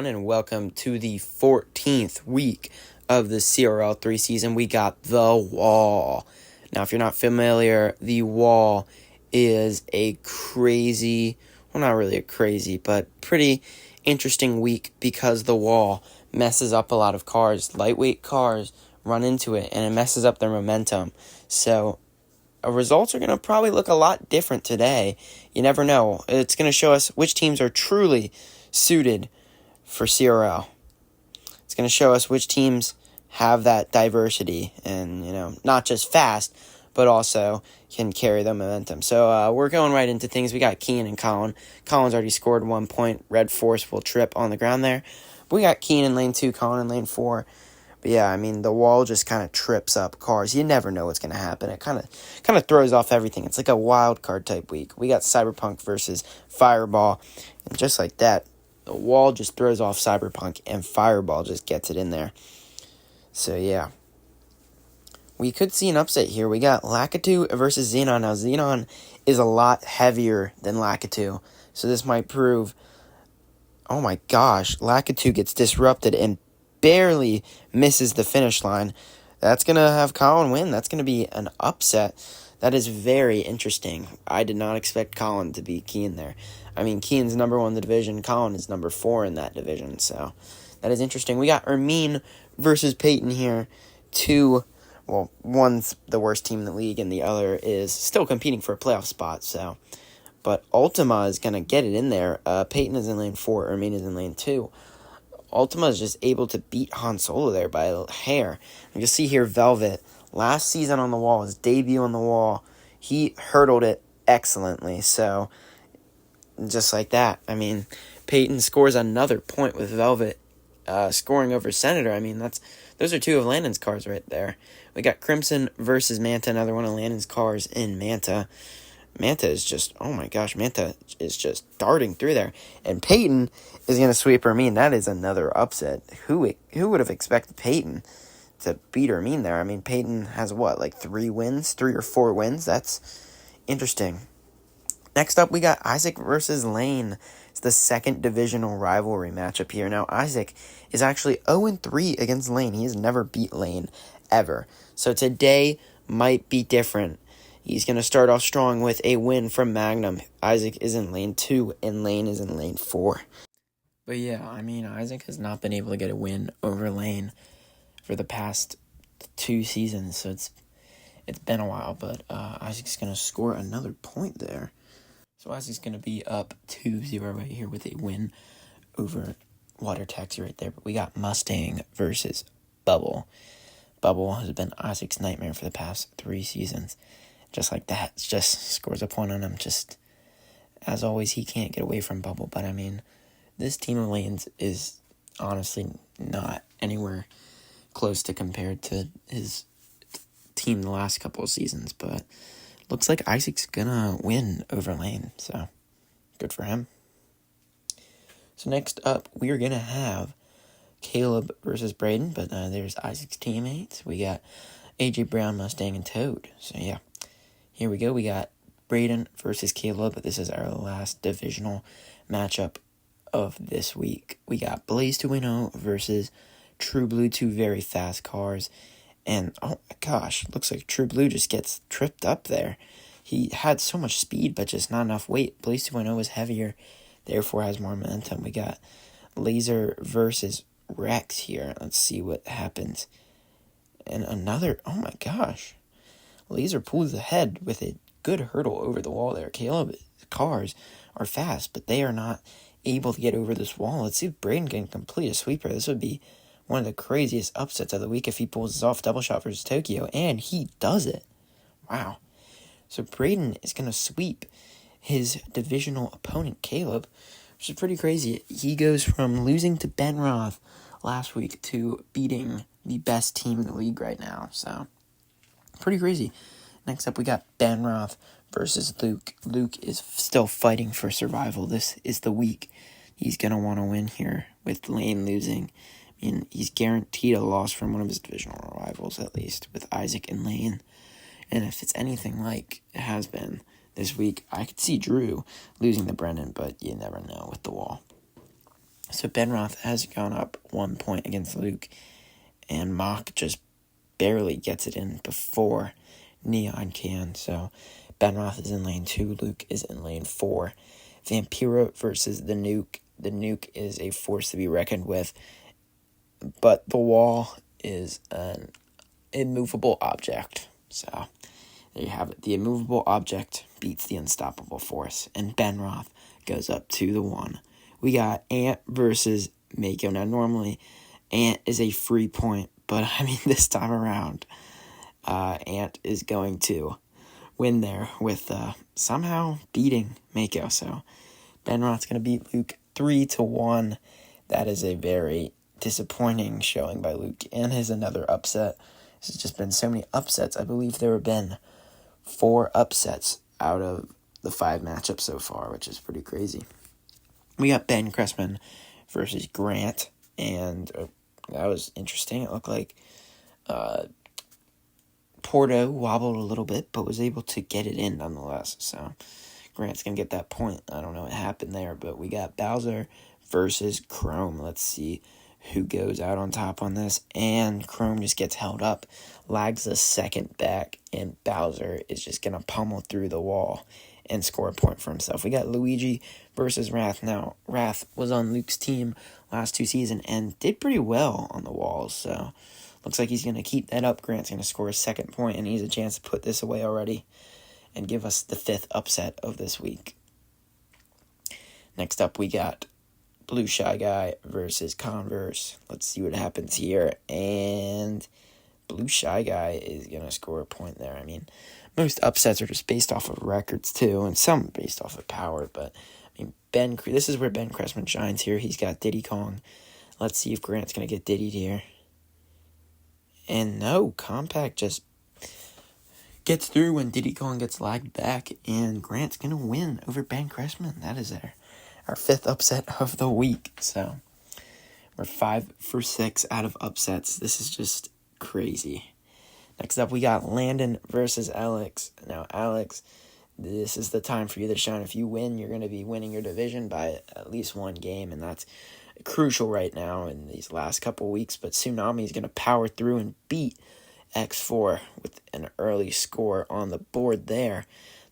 everyone, and welcome to the 14th week of the CRL3 season. We got The Wall. Now, if you're not familiar, The Wall is a crazy, well, not really a crazy, but pretty interesting week because The Wall messes up a lot of cars. Lightweight cars run into it, and it messes up their momentum. So results are going to probably look a lot different today. You never know. It's going to show us which teams are truly suited for CRL. It's going to show us which teams have that diversity and, not just fast, but also can carry the momentum. So we're going right into things. We got Keen and Colin. Colin's already scored 1 point. Red Force will trip on the ground there. But we got Keen in lane 2, Colin in lane 4. But yeah, The Wall just kind of trips up cars. You never know what's going to happen. It kind of throws off everything. It's like a wild card type week. We got Cyberpunk versus Fireball. And just like that, The Wall just throws off Cyberpunk and Fireball just gets it in there. So yeah. We could see an upset here. We got Lakitu versus Xenon. Now, Xenon is a lot heavier than Lakitu. So this might prove, oh my gosh, Lakitu gets disrupted and barely misses the finish line. That's going to have Colin win. That's going to be an upset. That is very interesting. I did not expect Colin to beat Keen there. Keen's number 1 in the division. Colin is number 4 in that division. So that is interesting. We got Ermine versus Peyton here. One's the worst team in the league and the other is still competing for a playoff spot. But Ultima is going to get it in there. Peyton is in lane 4. Ermine is in lane 2. Ultima is just able to beat Han Solo there by a hair. You can see here Velvet, last season on The Wall, his debut on The Wall, he hurdled it excellently. So, just like that, Peyton scores another point with Velvet scoring over Senator. Those are 2 of Landon's cars right there. We got Crimson versus Manta, another one of Landon's cars in Manta. Manta is just, oh my gosh, Manta is just darting through there. And Peyton is going to sweep Ermine. That is another upset. Who would have expected Peyton to beat Ermine there? Peyton has 3 wins? 3 or 4 wins? That's interesting. Next up, we got Isaac versus Lane. It's the second divisional rivalry matchup here. Now, Isaac is actually 0-3 against Lane. He has never beat Lane, ever. So today might be different. He's going to start off strong with a win from Magnum. Isaac is in lane 2, and Lane is in lane 4. But yeah, Isaac has not been able to get a win over Lane for the past 2 seasons, so it's been a while. But Isaac's going to score another point there. So Isaac's going to be up 2-0 right here with a win over Water Taxi right there. But we got Mustang versus Bubble. Bubble has been Isaac's nightmare for the past 3 seasons. Just like that, just scores a point on him. Just, as always, he can't get away from Bubble. But, this team of Lanes is honestly not anywhere close to compared to his team the last couple of seasons. But looks like Isaac's going to win over Lane. So, good for him. So, next up, we are going to have Caleb versus Braden. But there's Isaac's teammates. We got AJ Brown, Mustang, and Toad. So, yeah. Here we go. We got Braden versus Caleb. This is our last divisional matchup of this week. We got Blaze 2.0 versus True Blue, 2 very fast cars. And, oh my gosh, looks like True Blue just gets tripped up there. He had so much speed, but just not enough weight. Blaze 2.0 is heavier, therefore has more momentum. We got Laser versus Rex here. Let's see what happens. And another, oh my gosh. Laser pulls ahead with a good hurdle over the wall there. Caleb's cars are fast, but they are not able to get over this wall. Let's see if Braden can complete a sweeper. This would be one of the craziest upsets of the week if he pulls this off. Double shot versus Tokyo, and he does it. Wow. So Braden is going to sweep his divisional opponent, Caleb, which is pretty crazy. He goes from losing to Ben Roth last week to beating the best team in the league right now. So, pretty crazy. Next up, we got Ben Roth versus Luke. Luke is still fighting for survival. This is the week he's going to want to win here with Lane losing. He's guaranteed a loss from one of his divisional rivals, at least, with Isaac and Lane. And if it's anything like it has been this week, I could see Drew losing to Brendan, but you never know with the wall. So Benroth has gone up 1 point against Luke, and Mock just barely gets it in before Neon can. So Benroth is in lane 2, Luke is in lane 4. Vampiro versus the Nuke. The Nuke is a force to be reckoned with, but the wall is an immovable object. So there you have it. The immovable object beats the unstoppable force, and Benroth goes up 2-1. We got Ant versus Mako. Now, normally, Ant is a free point, but I mean, this time around, Ant is going to win there with somehow beating Mako. So Benroth's going to beat Luke 3-1. That is a very disappointing showing by Luke, and his another upset. There's just been so many upsets. I believe there have been 4 upsets out of the 5 matchups so far, which is pretty crazy. We got Ben Cressman versus Grant, and that was interesting. It looked like Porto wobbled a little bit, but was able to get it in nonetheless. So Grant's going to get that point. I don't know what happened there, but we got Bowser versus Chrome. Let's see who goes out on top on this. And Chrome just gets held up, lags a second back, and Bowser is just going to pummel through the wall and score a point for himself. We got Luigi versus Wrath. Now, Wrath was on Luke's team last 2 seasons and did pretty well on the walls, so looks like he's going to keep that up. Grant's going to score a second point, and he has a chance to put this away already and give us the 5th upset of this week. Next up, we got Blue Shy Guy versus Converse. Let's see what happens here, and Blue Shy Guy is going to score a point there. I mean, most upsets are just based off of records, too, and some based off of power, but, I mean, this is where Ben Cressman shines here. He's got Diddy Kong. Let's see if Grant's going to get Diddy'd here. And no, Compact just gets through when Diddy Kong gets lagged back, and Grant's going to win over Ben Cressman. That is our 5th upset of the week, so we're 5 for 6 out of upsets. This is just crazy. Next up, we got Landon versus Alex. Now, Alex, this is the time for you to shine. If you win, you're going to be winning your division by at least 1 game, and that's crucial right now in these last couple weeks. But Tsunami is going to power through and beat X4 with an early score on the board there.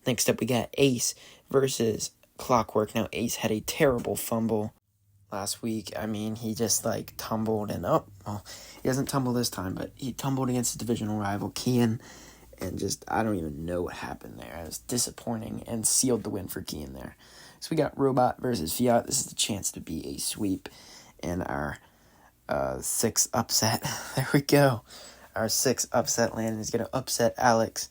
Next up, we got Ace versus Clockwork. Now, Ace had a terrible fumble last week. I mean, he just, tumbled and up. Well, he doesn't tumble this time, but he tumbled against his divisional rival, Kian, and I don't even know what happened there. It was disappointing and sealed the win for Kian there. So we got Robot versus Fiat. This is the chance to be a sweep, and our 6th upset. There we go. Our 6th upset. Landon is going to upset Alex.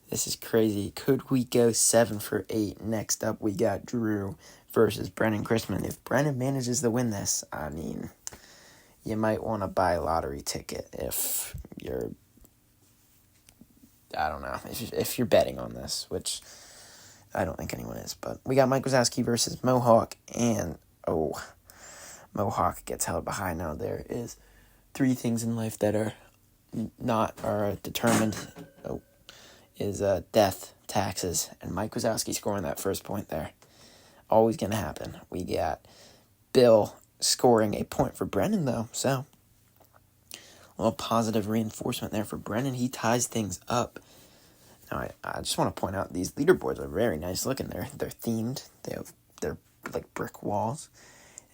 This is crazy. Could we go 7 for 8? Next up, we got Drew versus Brennan Chrisman. If Brennan manages to win this, I mean, you might want to buy a lottery ticket if you're, I don't know, if you're betting on this, which I don't think anyone is. But we got Mike Wazowski versus Mohawk, and, Mohawk gets held behind. Now, there is 3 things in life that are determined. Is death, taxes, and Mike Wazowski scoring that first point there. Always going to happen. We got Bill scoring a point for Brennan, though, so a little positive reinforcement there for Brennan. He ties things up. Now, I just want to point out these leaderboards are very nice looking. They're themed. They're like brick walls.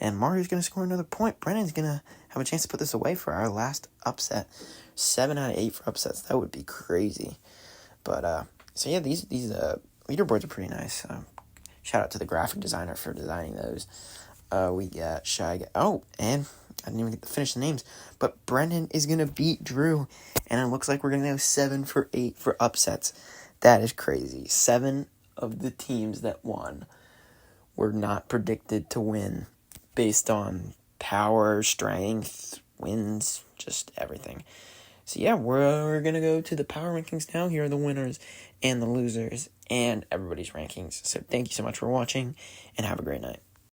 And Mario's going to score another point. Brennan's going to have a chance to put this away for our last upset. 7 out of 8 for upsets. That would be crazy. But, so yeah, these leaderboards are pretty nice. Shout out to the graphic designer for designing those. We got Shy Guy. Oh, and I didn't even get to finish the names. But Brendan is going to beat Drew. And it looks like we're going to go 7 for 8 for upsets. That is crazy. 7 of the teams that won were not predicted to win based on power, strength, wins, just everything. So yeah, we're going to go to the power rankings now. Here are the winners and the losers and everybody's rankings. So thank you so much for watching, and have a great night.